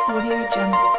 Audio Jungle.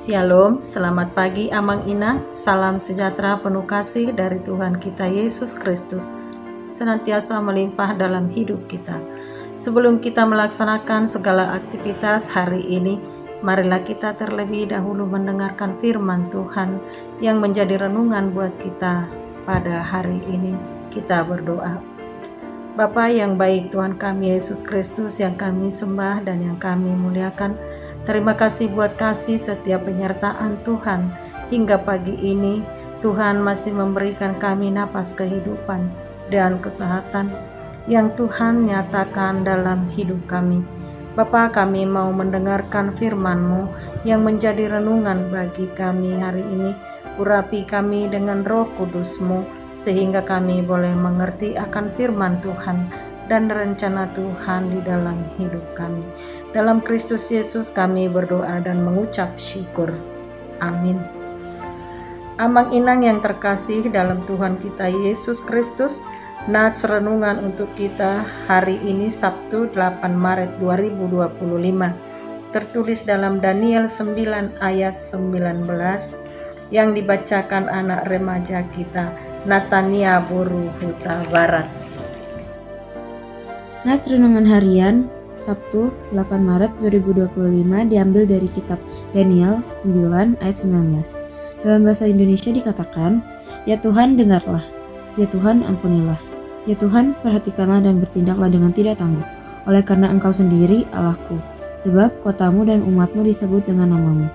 Shalom, selamat pagi Amang Inang, salam sejahtera penuh kasih dari Tuhan kita Yesus Kristus, senantiasa melimpah dalam hidup kita. Sebelum kita melaksanakan segala aktivitas hari ini, marilah kita terlebih dahulu mendengarkan firman Tuhan yang menjadi renungan buat kita pada hari ini. Kita berdoa. Bapa yang baik, Tuhan kami Yesus Kristus yang kami sembah dan yang kami muliakan, terima kasih buat kasih setiap penyertaan Tuhan. Hingga pagi ini Tuhan masih memberikan kami napas kehidupan dan kesehatan yang Tuhan nyatakan dalam hidup kami. Bapa, kami mau mendengarkan firman-Mu yang menjadi renungan bagi kami hari ini. Urapi kami dengan Roh Kudus-Mu sehingga kami boleh mengerti akan firman Tuhan dan rencana Tuhan di dalam hidup kami. Dalam Kristus Yesus kami berdoa dan mengucap syukur. Amin. Amang Inang yang terkasih dalam Tuhan kita Yesus Kristus, nats renungan untuk kita hari ini Sabtu 8 Maret 2025 tertulis dalam Daniel 9 ayat 19 yang dibacakan anak remaja kita Natania Buru Huta Barat. Nats renungan harian Sabtu 8 Maret 2025 diambil dari kitab Daniel 9 ayat 19. Dalam bahasa Indonesia dikatakan, "Ya Tuhan, dengarlah. Ya Tuhan, ampunilah. Ya Tuhan, perhatikanlah dan bertindaklah dengan tidak tangguh. Oleh karena Engkau sendiri Allahku, sebab kotamu dan umatmu disebut dengan namamu."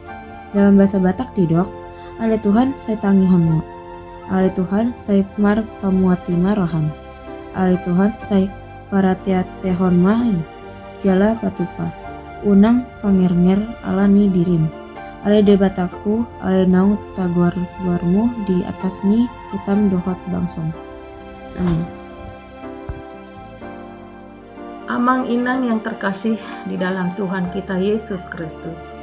Dalam bahasa Batak didok, "Ale Tuhan, saya tangihonmu. Ale Tuhan, saya mar pamuatima rohan. Ale Tuhan, saya paratiatehon mahi. Jala patupa, unang pangernger alani dirim. Ale debataku, ale nau taguar-guarmu di atas ni hitam dohot bangsong." Amin. Amang Inang yang terkasih di dalam Tuhan kita Yesus Kristus,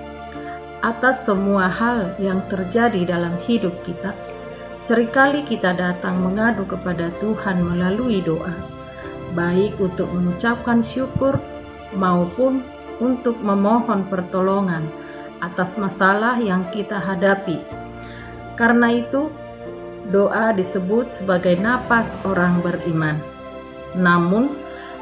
atas semua hal yang terjadi dalam hidup kita, seringkali kita datang mengadu kepada Tuhan melalui doa, baik untuk mengucapkan syukur maupun untuk memohon pertolongan atas masalah yang kita hadapi. Karena itu, doa disebut sebagai napas orang beriman. Namun,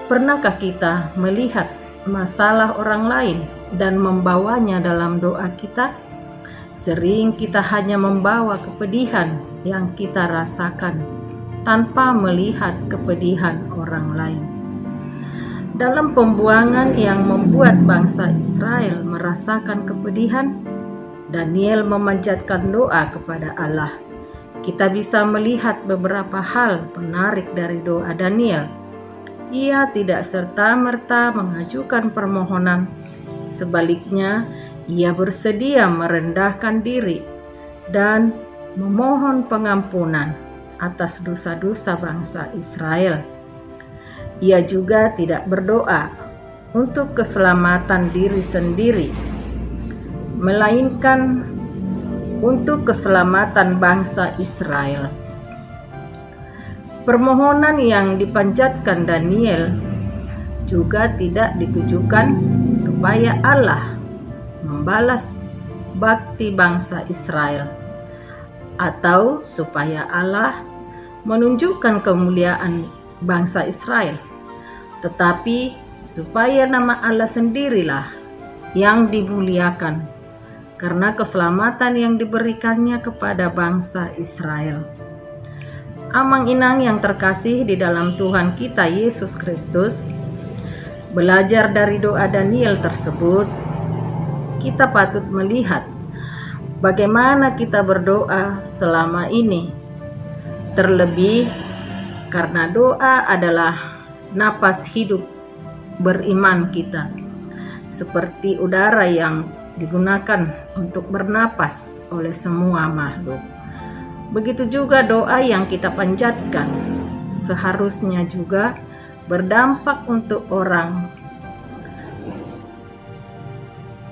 pernahkah kita melihat masalah orang lain dan membawanya dalam doa kita? Sering kita hanya membawa kepedihan yang kita rasakan tanpa melihat kepedihan orang lain. Dalam pembuangan yang membuat bangsa Israel merasakan kepedihan, Daniel memanjatkan doa kepada Allah. Kita bisa melihat beberapa hal menarik dari doa Daniel. Ia tidak serta-merta mengajukan permohonan. Sebaliknya, ia bersedia merendahkan diri dan memohon pengampunan atas dosa-dosa bangsa Israel. Ia juga tidak berdoa untuk keselamatan diri sendiri, melainkan untuk keselamatan bangsa Israel. Permohonan yang dipanjatkan Daniel juga tidak ditujukan supaya Allah membalas bakti bangsa Israel, atau supaya Allah menunjukkan kemuliaan bangsa Israel, tetapi supaya nama Allah sendirilah yang dimuliakan karena keselamatan yang diberikannya kepada bangsa Israel. Amang inang yang terkasih di dalam Tuhan kita Yesus Kristus, belajar dari doa Daniel tersebut, kita patut melihat bagaimana kita berdoa selama ini. Terlebih karena doa adalah napas hidup beriman kita, seperti udara yang digunakan untuk bernapas oleh semua makhluk. Begitu juga doa yang kita panjatkan seharusnya juga berdampak untuk orang.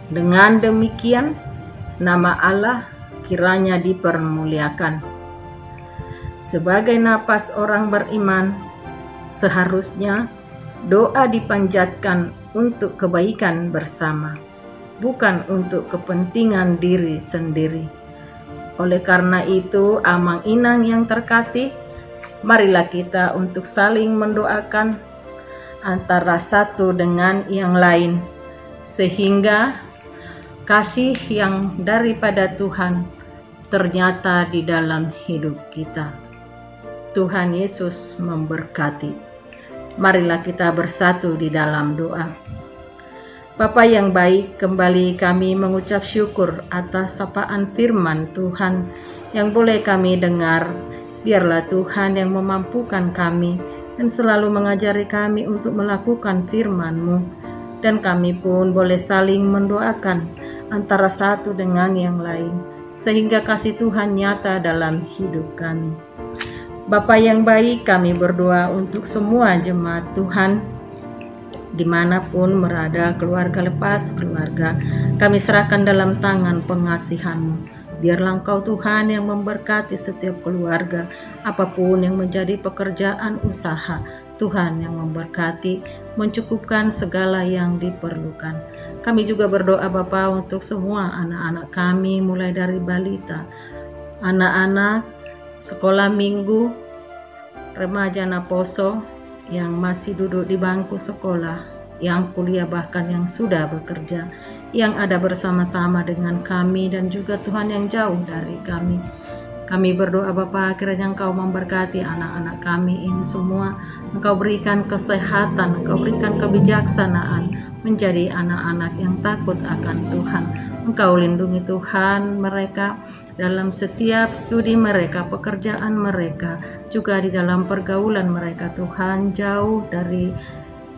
Dengan demikian, nama Allah kiranya dipermuliakan. Sebagai napas orang beriman, seharusnya doa dipanjatkan untuk kebaikan bersama, bukan untuk kepentingan diri sendiri. Oleh karena itu, amang inang yang terkasih, marilah kita untuk saling mendoakan antara satu dengan yang lain, sehingga kasih yang daripada Tuhan ternyata di dalam hidup kita. Tuhan Yesus memberkati. Marilah kita bersatu di dalam doa. Bapa yang baik, kembali kami mengucap syukur atas sapaan firman Tuhan yang boleh kami dengar. Biarlah Tuhan yang memampukan kami dan selalu mengajari kami untuk melakukan firman-Mu, dan kami pun boleh saling mendoakan antara satu dengan yang lain, sehingga kasih Tuhan nyata dalam hidup kami. Bapa yang baik, kami berdoa untuk semua jemaat Tuhan dimanapun berada, keluarga lepas keluarga, kami serahkan dalam tangan pengasihan-Mu. Biarlah Engkau Tuhan yang memberkati setiap keluarga, apapun yang menjadi pekerjaan usaha, Tuhan yang memberkati, mencukupkan segala yang diperlukan. Kami juga berdoa Bapa untuk semua anak-anak kami, mulai dari balita, anak-anak sekolah minggu, remaja naposo, yang masih duduk di bangku sekolah, yang kuliah, bahkan yang sudah bekerja, yang ada bersama-sama dengan kami dan juga Tuhan yang jauh dari kami. Kami berdoa Bapa, kiranya Engkau memberkati anak-anak kami ini semua. Engkau berikan kesehatan, Engkau berikan kebijaksanaan menjadi anak-anak yang takut akan Tuhan. Engkau lindungi Tuhan mereka dalam setiap studi mereka, pekerjaan mereka, juga di dalam pergaulan mereka Tuhan, jauh dari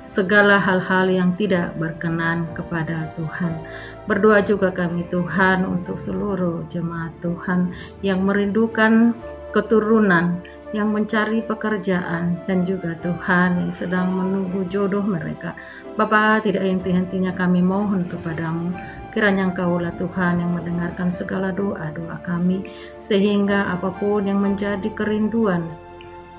segala hal-hal yang tidak berkenan kepada Tuhan. Berdoa juga kami Tuhan untuk seluruh jemaat Tuhan yang merindukan keturunan, yang mencari pekerjaan, dan juga Tuhan yang sedang menunggu jodoh mereka. Bapa, tidak henti-hentinya kami mohon kepadamu, kiranya Engkaulah Tuhan yang mendengarkan segala doa-doa kami, sehingga apapun yang menjadi kerinduan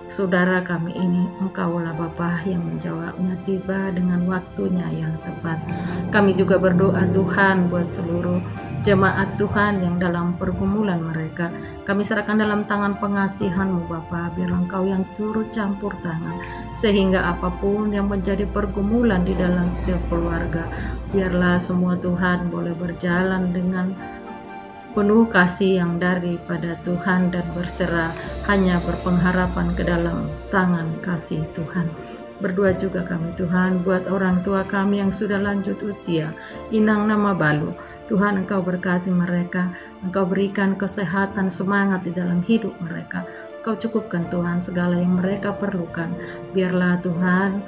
saudara kami ini, Engkaulah Bapa yang menjawabnya tiba dengan waktunya yang tepat. Kami juga berdoa Tuhan buat seluruh jemaat Tuhan yang dalam pergumulan mereka. Kami serahkan dalam tangan pengasihan-Mu Bapa, biarlah Engkau yang turut campur tangan, sehingga apapun yang menjadi pergumulan di dalam setiap keluarga, biarlah semua Tuhan boleh berjalan dengan penuh kasih yang daripada Tuhan dan berserah hanya berpengharapan ke dalam tangan kasih Tuhan. Berdoa juga kami Tuhan buat orang tua kami yang sudah lanjut usia, inang nama balu. Tuhan Engkau berkati mereka, Engkau berikan kesehatan, semangat di dalam hidup mereka. Engkau cukupkan Tuhan segala yang mereka perlukan. Biarlah Tuhan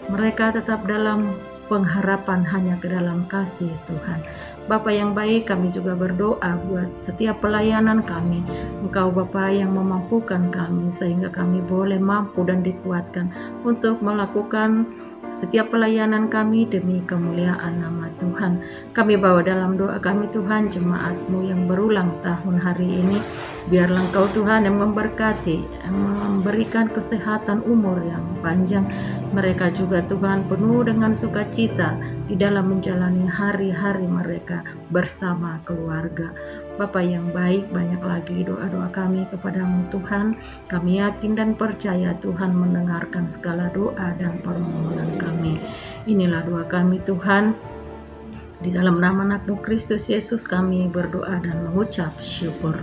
mereka tetap dalam pengharapan hanya ke dalam kasih Tuhan. Bapa yang baik, kami juga berdoa buat setiap pelayanan kami. Engkau Bapa yang memampukan kami sehingga kami boleh mampu dan dikuatkan untuk melakukan setiap pelayanan kami demi kemuliaan nama Tuhan. Kami bawa dalam doa kami Tuhan jemaat-Mu yang berulang tahun hari ini. Biarlah Engkau Tuhan yang memberkati, yang memberikan kesehatan umur yang panjang. Mereka juga Tuhan penuh dengan sukacita di dalam menjalani hari-hari mereka bersama keluarga. Bapa yang baik, banyak lagi doa-doa kami kepadamu Tuhan. Kami yakin dan percaya Tuhan mendengarkan segala doa dan permohonan kami. Inilah doa kami Tuhan. Di dalam nama anak-Mu Kristus Yesus kami berdoa dan mengucap syukur.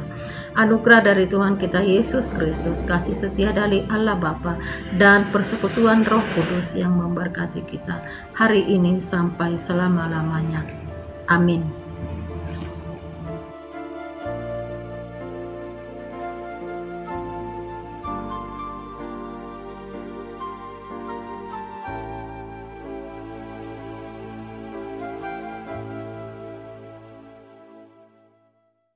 Anugerah dari Tuhan kita Yesus Kristus, kasih setia dari Allah Bapa, dan persekutuan Roh Kudus yang memberkati kita hari ini sampai selama-lamanya. Amin.